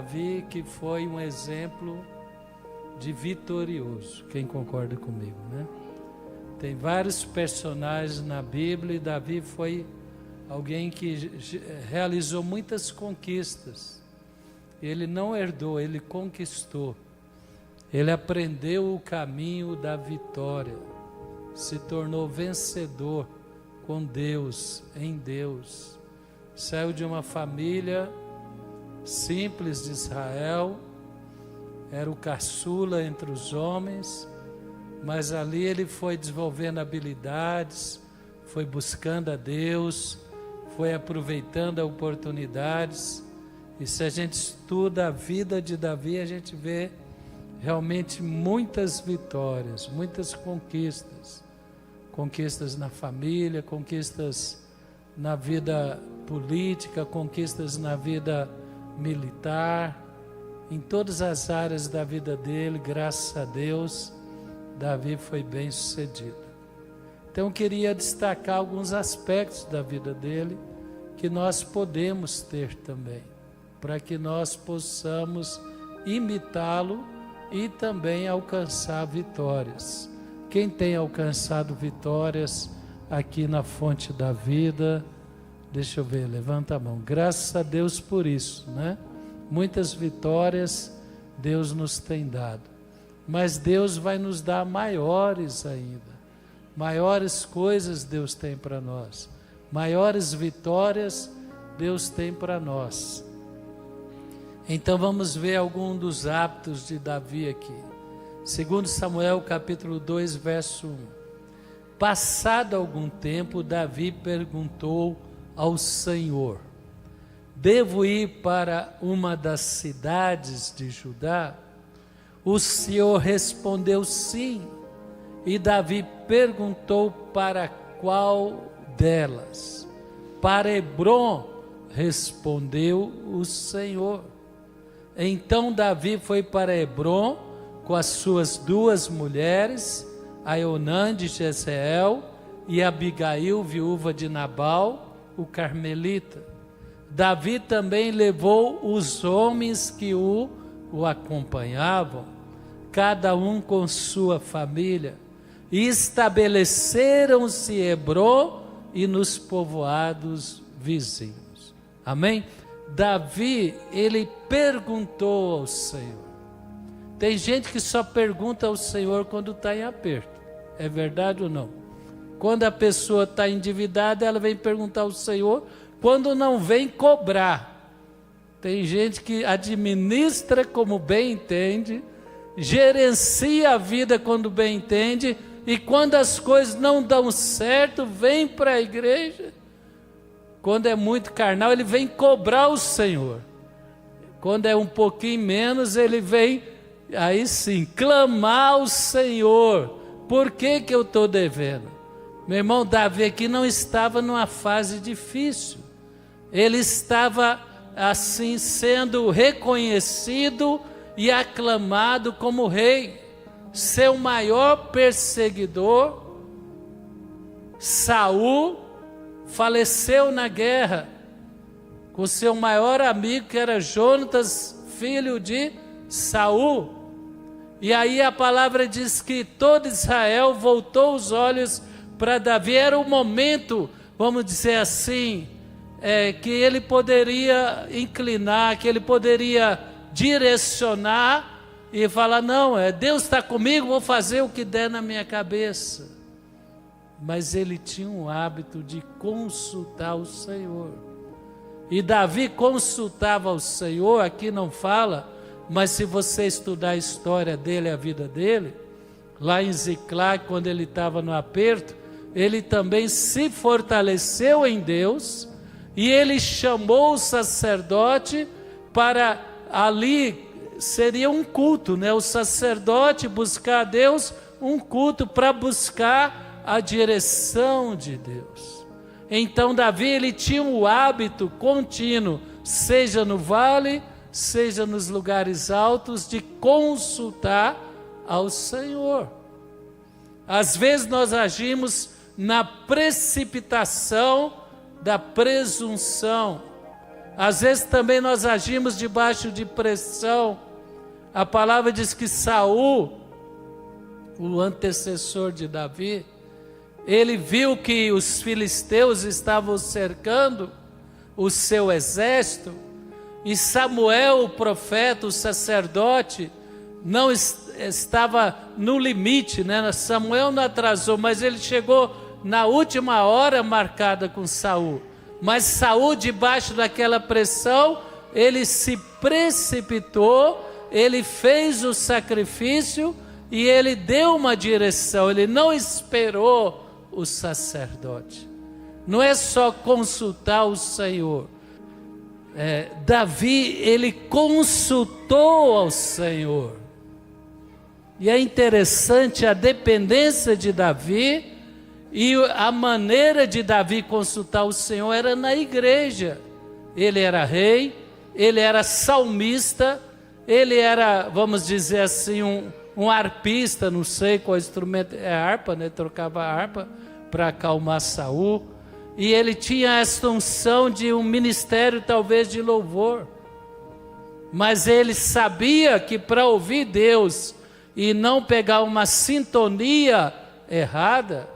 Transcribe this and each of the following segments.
Davi, que foi um exemplo de vitorioso. Quem concorda comigo, né? Tem vários personagens na Bíblia e Davi foi alguém que realizou muitas conquistas. Ele não herdou, ele conquistou. Ele aprendeu o caminho da vitória, se tornou vencedor com Deus, em Deus. Saiu de uma família simples de Israel, era o caçula entre os homens, mas ali ele foi desenvolvendo habilidades, foi buscando a Deus, foi aproveitando as oportunidades. E se a gente estuda a vida de Davi, a gente vê realmente muitas vitórias, muitas conquistas. Conquistas na família, conquistas na vida política, conquistas na vida militar, em todas as áreas da vida dele, graças a Deus, Davi foi bem sucedido. Então eu queria destacar alguns aspectos da vida dele, que nós podemos ter também, para que nós possamos imitá-lo e também alcançar vitórias. Quem tem alcançado vitórias aqui na Fonte da Vida? Deixa eu ver, levanta a mão. Graças a Deus por isso, né? Muitas vitórias Deus nos tem dado. Mas Deus vai nos dar maiores ainda. Maiores coisas Deus tem para nós. Maiores vitórias Deus tem para nós. Então vamos ver algum dos hábitos de Davi aqui. 2 Samuel capítulo 2, verso 1. Passado algum tempo, Davi perguntou ao Senhor: devo ir para uma das cidades de Judá? O Senhor respondeu sim. E Davi perguntou para qual delas? Para Hebrom, respondeu o Senhor. Então Davi foi para Hebrom com as suas duas mulheres, Aionã de Jezreel e Abigail, viúva de Nabal, o carmelita. Davi também levou os homens que o acompanhavam, cada um com sua família, e estabeleceram-se em Hebrom e nos povoados vizinhos. Amém? Davi, ele perguntou ao Senhor. Tem gente que só pergunta ao Senhor quando está em aperto. É verdade ou não? Quando a pessoa está endividada, ela vem perguntar ao Senhor, quando não vem cobrar. Tem gente que administra como bem entende, gerencia a vida quando bem entende, e quando as coisas não dão certo, vem para a igreja. Quando é muito carnal, ele vem cobrar o Senhor. Quando é um pouquinho menos, ele vem, aí sim, clamar ao Senhor. Por que eu estou devendo? Meu irmão, Davi aqui não estava numa fase difícil. Ele estava assim sendo reconhecido e aclamado como rei. Seu maior perseguidor, Saul, faleceu na guerra com seu maior amigo, que era Jonatas, filho de Saul. E aí a palavra diz que todo Israel voltou os olhos para Davi. Era o momento, vamos dizer assim, que ele poderia inclinar, que ele poderia direcionar e falar: não, Deus está comigo, vou fazer o que der na minha cabeça. Mas ele tinha um hábito de consultar o Senhor. E Davi consultava o Senhor, aqui não fala, mas se você estudar a história dele, a vida dele, lá em Ziclag, quando ele estava no aperto, ele também se fortaleceu em Deus, e ele chamou o sacerdote para ali, seria um culto, né? O sacerdote buscar a Deus, um culto para buscar a direção de Deus. Então Davi, ele tinha o hábito contínuo, seja no vale, seja nos lugares altos, de consultar ao Senhor. Às vezes nós agimos na precipitação da presunção, Às vezes também nós agimos debaixo de pressão. A palavra diz que Saul, o antecessor de Davi, ele viu que os filisteus estavam cercando o seu exército, e Samuel, o profeta, o sacerdote, não estava no limite, né? Samuel não atrasou, mas ele chegou na última hora marcada com Saul. Mas Saul, debaixo daquela pressão, ele se precipitou, ele fez o sacrifício e ele deu uma direção, ele não esperou o sacerdote. Não é só consultar o Senhor. Davi, ele consultou ao Senhor. E é interessante a dependência de Davi e a maneira de Davi consultar o Senhor era na igreja. Ele era rei, ele era salmista, ele era, vamos dizer assim, um arpista, não sei qual instrumento, é harpa, né? Trocava a harpa para acalmar Saul. E ele tinha essa unção de um ministério talvez de louvor. Mas ele sabia que para ouvir Deus e não pegar uma sintonia errada,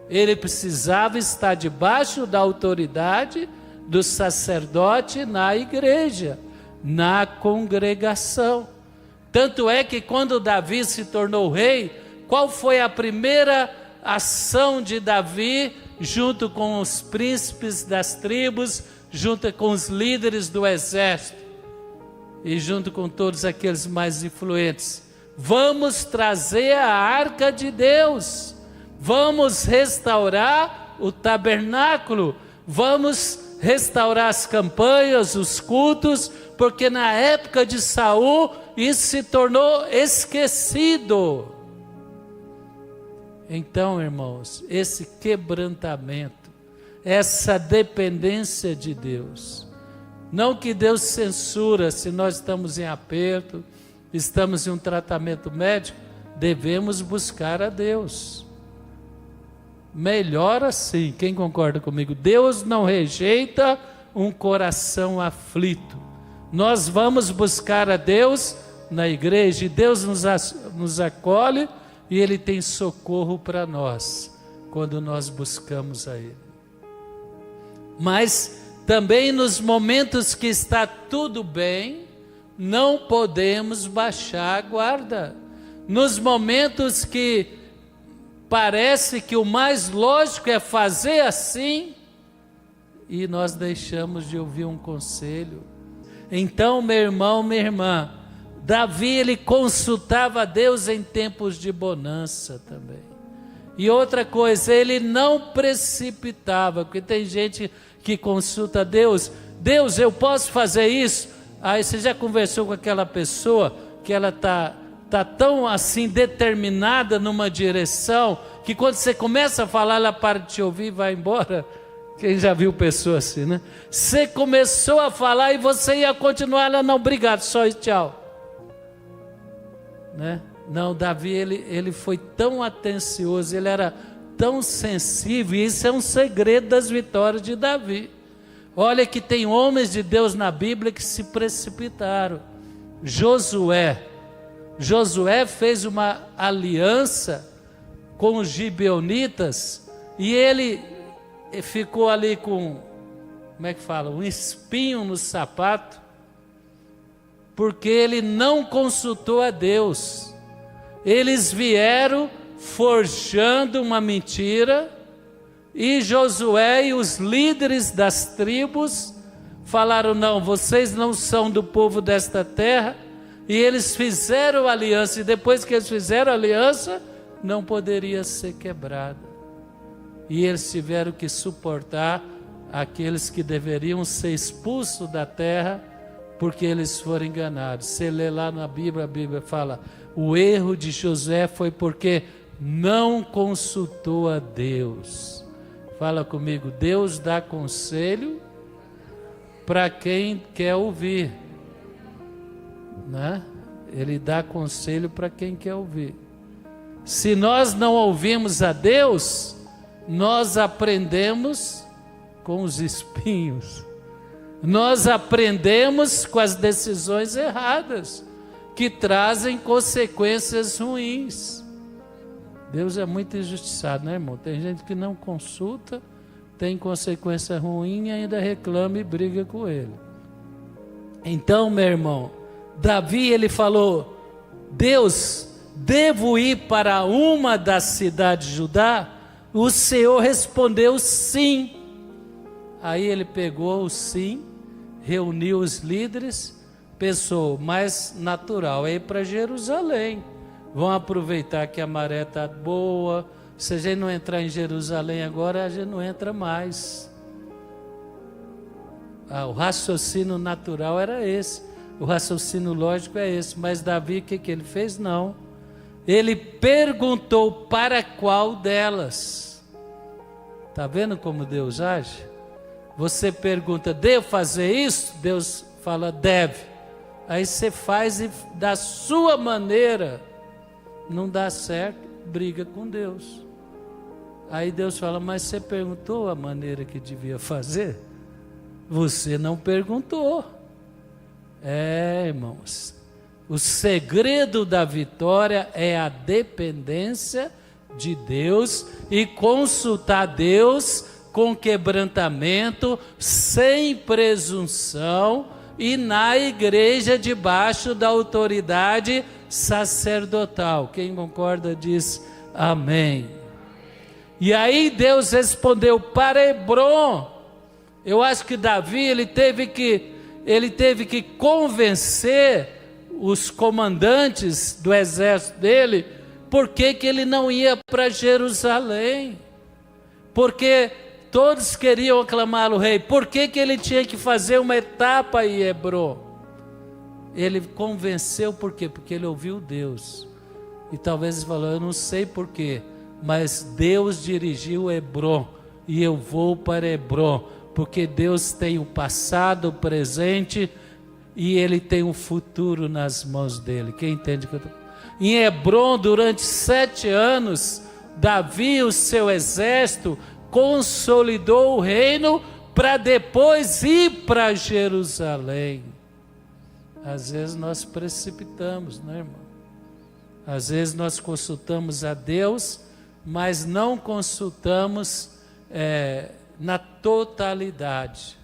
ele precisava estar debaixo da autoridade do sacerdote na igreja, na congregação. Tanto é que quando Davi se tornou rei, qual foi a primeira ação de Davi junto com os príncipes das tribos, junto com os líderes do exército e junto com todos aqueles mais influentes? Vamos trazer a arca de Deus, vamos restaurar o tabernáculo, vamos restaurar as campanhas, os cultos, porque na época de Saul isso se tornou esquecido. Então, irmãos, esse quebrantamento, essa dependência de Deus, não que Deus censura se nós estamos em aperto, estamos em um tratamento médico, devemos buscar a Deus. Melhor assim, quem concorda comigo? Deus não rejeita um coração aflito. Nós vamos buscar a Deus na igreja, e Deus nos acolhe, e Ele tem socorro para nós, quando nós buscamos a Ele. Mas também nos momentos que está tudo bem, não podemos baixar a guarda. Nos momentos que parece que o mais lógico é fazer assim, e nós deixamos de ouvir um conselho. Então, meu irmão, minha irmã, Davi, ele consultava a Deus em tempos de bonança também. E outra coisa, ele não precipitava, porque tem gente que consulta a Deus. Deus, eu posso fazer isso? Aí você já conversou com aquela pessoa que ela está tão assim determinada numa direção, que quando você começa a falar, ela para de te ouvir e vai embora? Quem já viu pessoa assim, né? Você começou a falar e você ia continuar, ela não, obrigado, só isso, tchau. Né? Não, Davi, ele foi tão atencioso, ele era tão sensível, e isso é um segredo das vitórias de Davi. Olha que tem homens de Deus na Bíblia que se precipitaram. Josué fez uma aliança com os gibeonitas, e ele ficou ali com, como é que fala, um espinho no sapato, porque ele não consultou a Deus. Eles vieram forjando uma mentira, e Josué e os líderes das tribos falaram, não, vocês não são do povo desta terra, e eles fizeram aliança, e depois que eles fizeram aliança, não poderia ser quebrada. E eles tiveram que suportar aqueles que deveriam ser expulsos da terra, porque eles foram enganados. Você lê lá na Bíblia, a Bíblia fala, o erro de Josué foi porque não consultou a Deus. Fala comigo, Deus dá conselho para quem quer ouvir, né? Ele dá conselho para quem quer ouvir. Se nós não ouvimos a Deus, nós aprendemos com os espinhos. Nós aprendemos com as decisões erradas, que trazem consequências ruins. Deus é muito injustiçado, né, irmão? Tem gente que não consulta, tem consequência ruim e ainda reclama e briga com ele. Então, meu irmão, Davi, ele falou: Deus, devo ir para uma das cidades de Judá? O Senhor respondeu sim. Aí ele pegou o sim, reuniu os líderes, pensou, mais natural é ir para Jerusalém. Vão aproveitar que a maré está boa. Se a gente não entrar em Jerusalém agora, a gente não entra mais. O raciocínio natural era esse. O raciocínio lógico é esse. Mas Davi, o que ele fez? Não. Ele perguntou para qual delas. Está vendo como Deus age? Você pergunta, devo fazer isso? Deus fala, deve. Aí você faz e da sua maneira não dá certo, briga com Deus. Aí Deus fala, mas você perguntou a maneira que devia fazer? Você não perguntou. Irmãos, o segredo da vitória é a dependência de Deus e consultar Deus com quebrantamento, sem presunção, e na igreja debaixo da autoridade sacerdotal. Quem concorda diz amém. E aí Deus respondeu para Hebrom. Eu acho que Davi ele teve que convencer os comandantes do exército dele porque que ele não ia para Jerusalém, porque todos queriam aclamá-lo rei. Por que ele tinha que fazer uma etapa em Hebrom? Ele convenceu, por quê? Porque ele ouviu Deus. E talvez ele falou, eu não sei por quê, mas Deus dirigiu Hebrom, e eu vou para Hebrom, porque Deus tem o passado, o presente, e Ele tem o futuro nas mãos dele. Quem entende o que eu estou falando? Em Hebrom, durante 7 anos, Davi e o seu exército consolidou o reino para depois ir para Jerusalém. Às vezes nós precipitamos, né, irmão? Às vezes nós consultamos a Deus, mas não consultamos na totalidade.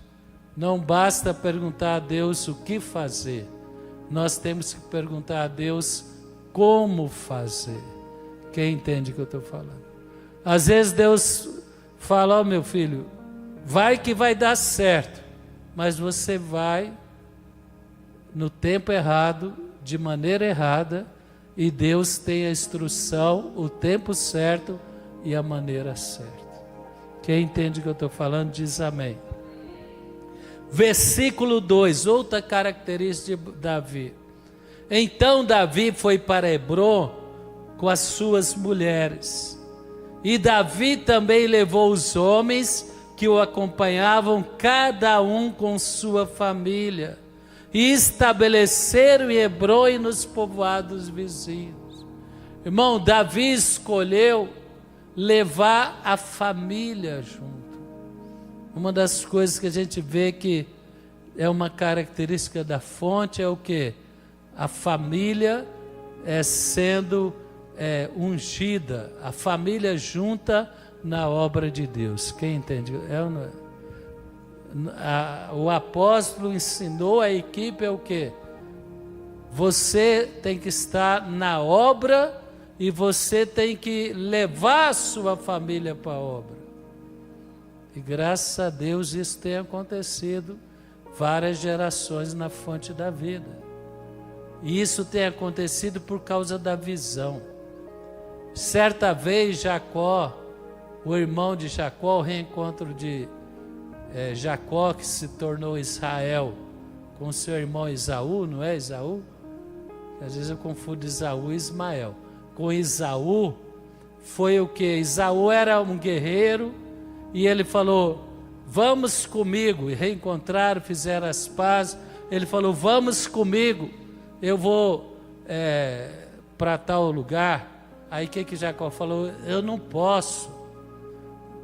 Não basta perguntar a Deus o que fazer, nós temos que perguntar a Deus como fazer. Quem entende o que eu estou falando? Às vezes Deus fala, meu filho, vai que vai dar certo, mas você vai no tempo errado, de maneira errada, e Deus tem a instrução, o tempo certo e a maneira certa. Quem entende o que eu estou falando diz amém. Versículo 2, outra característica de Davi. Então Davi foi para Hebrom com as suas mulheres, e Davi também levou os homens que o acompanhavam, cada um com sua família, e estabeleceram em Hebrom e nos povoados vizinhos. Irmão, Davi escolheu levar a família junto. Uma das coisas que a gente vê que é uma característica da fonte é o quê? A família sendo ungida, a família junta na obra de Deus. Quem entende? O apóstolo ensinou a equipe o quê? Você tem que estar na obra e você tem que levar a sua família para a obra. E graças a Deus isso tem acontecido várias gerações na fonte da vida. E isso tem acontecido por causa da visão. Certa vez Jacó, o irmão de Jacó, o reencontro de Jacó, que se tornou Israel, com seu irmão Esaú, não é Esaú? Às vezes eu confundo Esaú e Ismael. Com Esaú, foi o que? Esaú era um guerreiro, e ele falou, vamos comigo, e reencontraram, fizeram as pazes. Ele falou, vamos comigo, eu vou para tal lugar. Aí o que Jacó falou? Eu não posso,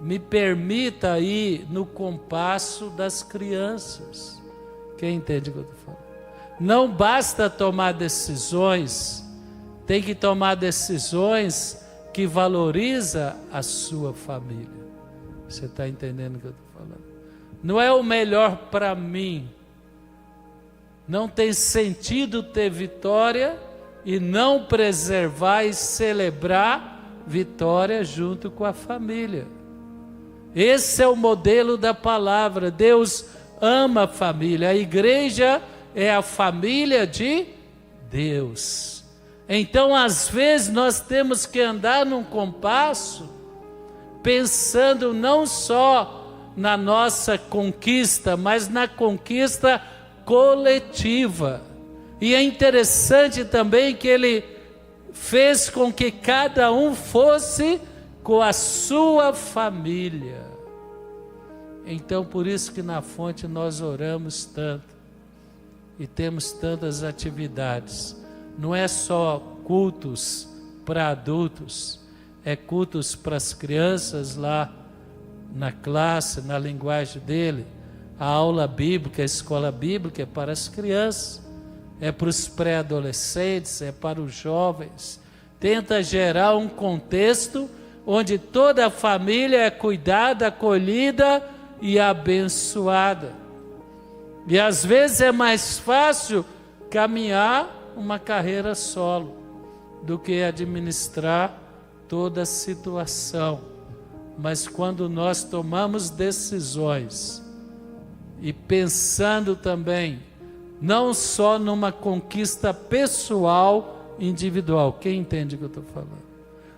me permita ir no compasso das crianças. Quem entende o que eu estou falando? Não basta tomar decisões, tem que tomar decisões que valoriza a sua família. Você está entendendo o que eu estou falando? Não é o melhor para mim. Não tem sentido ter vitória e não preservar e celebrar vitória junto com a família. Esse é o modelo da palavra. Deus ama a família. A igreja é a família de Deus. Então, às vezes, nós temos que andar num compasso, pensando não só na nossa conquista, mas na conquista coletiva. E é interessante também que ele fez com que cada um fosse com a sua família. Então, por isso que na fonte nós oramos tanto e temos tantas atividades. Não é só cultos para adultos, é cultos para as crianças lá na classe, na linguagem dele. A aula bíblica, a escola bíblica é para as crianças, é para os pré-adolescentes, é para os jovens. Tenta gerar um contexto onde toda a família é cuidada, acolhida e abençoada. E às vezes é mais fácil caminhar uma carreira solo do que administrar toda a situação. Mas quando nós tomamos decisões e pensando também não só numa conquista pessoal, individual, quem entende o que eu estou falando?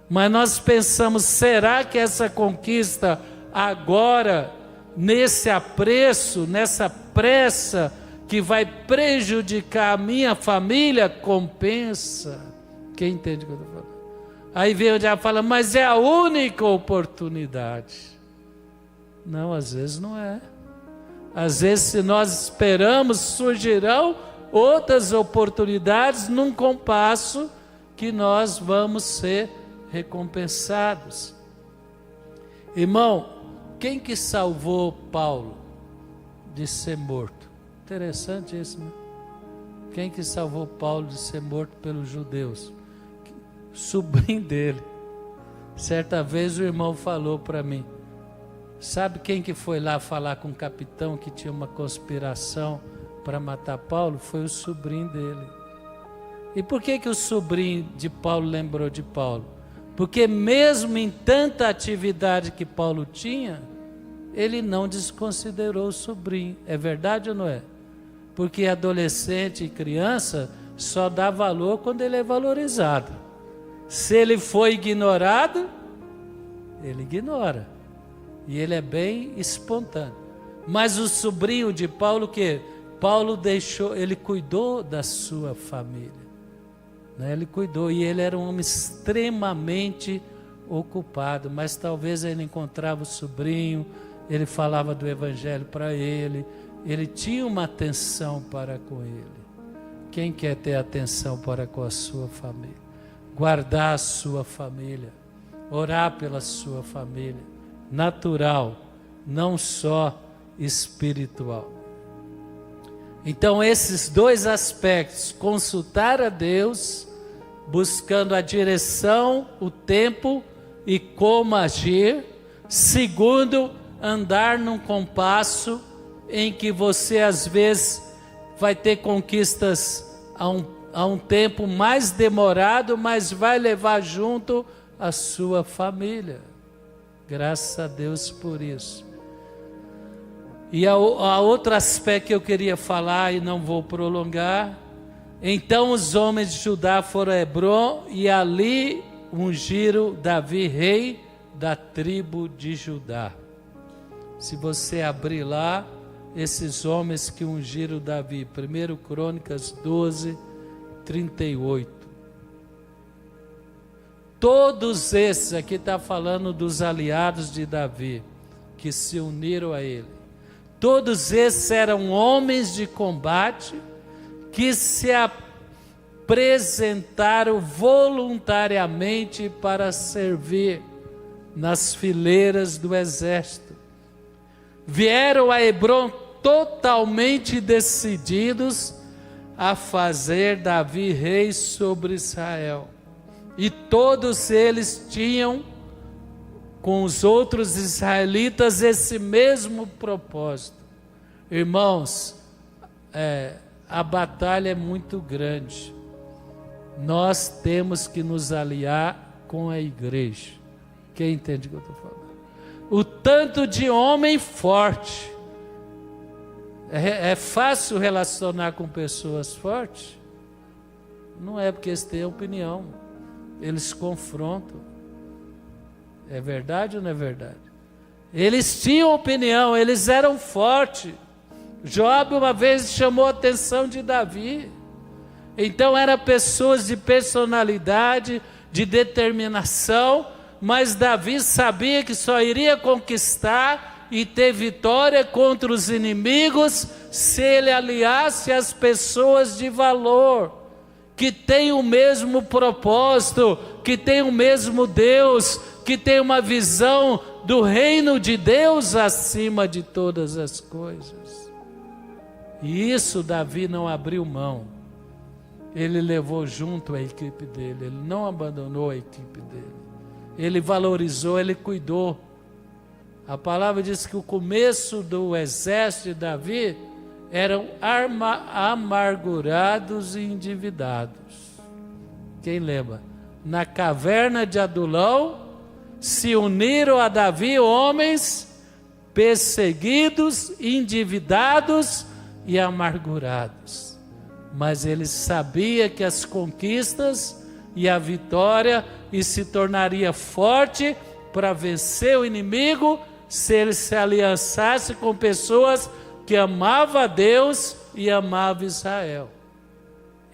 Mas nós pensamos, será que essa conquista agora, nesse apreço, nessa pressa que vai prejudicar a minha família, compensa? Quem entende o que eu estou falando? Aí vem o diabo e fala, mas é a única oportunidade. Não, às vezes não é. Às vezes, se nós esperamos, surgirão outras oportunidades num compasso que nós vamos ser recompensados. Irmão, quem que salvou Paulo de ser morto? Interessante isso, né? Quem que salvou Paulo de ser morto pelos judeus? Sobrinho dele. Certa vez o irmão falou para mim, sabe quem que foi lá falar com o capitão que tinha uma conspiração para matar Paulo? Foi o sobrinho dele. E por que que o sobrinho de Paulo lembrou de Paulo? Porque mesmo em tanta atividade que Paulo tinha, ele não desconsiderou o sobrinho. É verdade ou não é? Porque adolescente e criança só dá valor quando ele é valorizado. Se ele foi ignorado, ele ignora. E ele é bem espontâneo. Mas o sobrinho de Paulo, que Paulo deixou, ele cuidou da sua família. Né? Ele cuidou, e ele era um homem extremamente ocupado. Mas talvez ele encontrava o sobrinho, ele falava do evangelho para ele, ele tinha uma atenção para com ele. Quem quer ter atenção para com a sua família? Guardar a sua família, orar pela sua família, natural, não só espiritual. Então esses dois aspectos, consultar a Deus, buscando a direção, o tempo e como agir. Segundo, andar num compasso em que você às vezes vai ter conquistas a um tempo mais demorado, mas vai levar junto a sua família. Graças a Deus por isso. E a outro aspecto que eu queria falar, e não vou prolongar. Então os homens de Judá foram a Hebrom, e ali ungiram Davi rei da tribo de Judá. Se você abrir lá, esses homens que ungiram Davi, 1 Crônicas 12, 38. Todos esses, aqui está falando dos aliados de Davi, que se uniram a ele. Todos esses eram homens de combate, que se apresentaram voluntariamente para servir nas fileiras do exército. Vieram a Hebrom totalmente decididos a fazer Davi rei sobre Israel. E todos eles tinham com os outros israelitas esse mesmo propósito. Irmãos, a batalha é muito grande. Nós temos que nos aliar com a igreja. Quem entende o que eu estou falando? O tanto de homem forte. É fácil relacionar com pessoas fortes? Não é, porque eles têm opinião. Eles confrontam. É verdade ou não é verdade? Eles tinham opinião, eles eram fortes. Jobe uma vez chamou a atenção de Davi. Então eram pessoas de personalidade, de determinação, mas Davi sabia que só iria conquistar e ter vitória contra os inimigos se ele aliasse às pessoas de valor, que têm o mesmo propósito, que têm o mesmo Deus, que têm uma visão do reino de Deus acima de todas as coisas. E isso Davi não abriu mão. Ele levou junto a equipe dele, ele não abandonou a equipe dele. Ele valorizou, ele cuidou. A palavra diz que o começo do exército de Davi eram amargurados e endividados. Quem lembra? Na caverna de Adulão se uniram a Davi homens perseguidos, endividados e amargurados. Mas ele sabia que as conquistas e a vitória e se tornaria forte para vencer o inimigo se ele se aliançasse com pessoas que amavam a Deus e amavam Israel.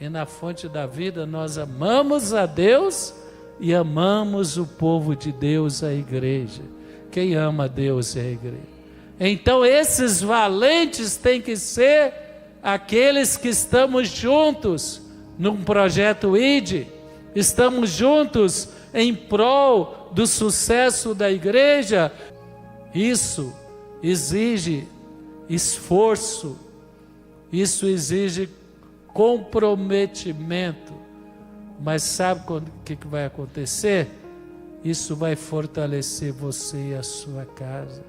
E na fonte da vida nós amamos a Deus e amamos o povo de Deus, a igreja. Quem ama a Deus é a igreja. Então esses valentes têm que ser aqueles que estamos juntos num projeto ID, estamos juntos em prol do sucesso da igreja. Isso exige esforço, isso exige comprometimento, mas sabe o que vai acontecer? Isso vai fortalecer você e a sua casa.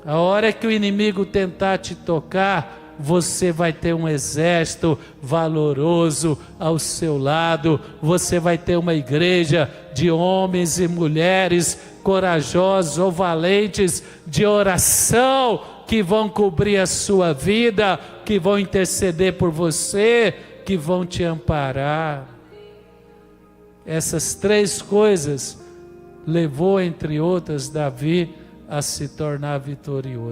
A hora que o inimigo tentar te tocar, você vai ter um exército valoroso ao seu lado, você vai ter uma igreja de homens e mulheres corajosos ou valentes de oração, que vão cobrir a sua vida, que vão interceder por você, que vão te amparar. Essas três coisas levou, entre outras, Davi a se tornar vitorioso.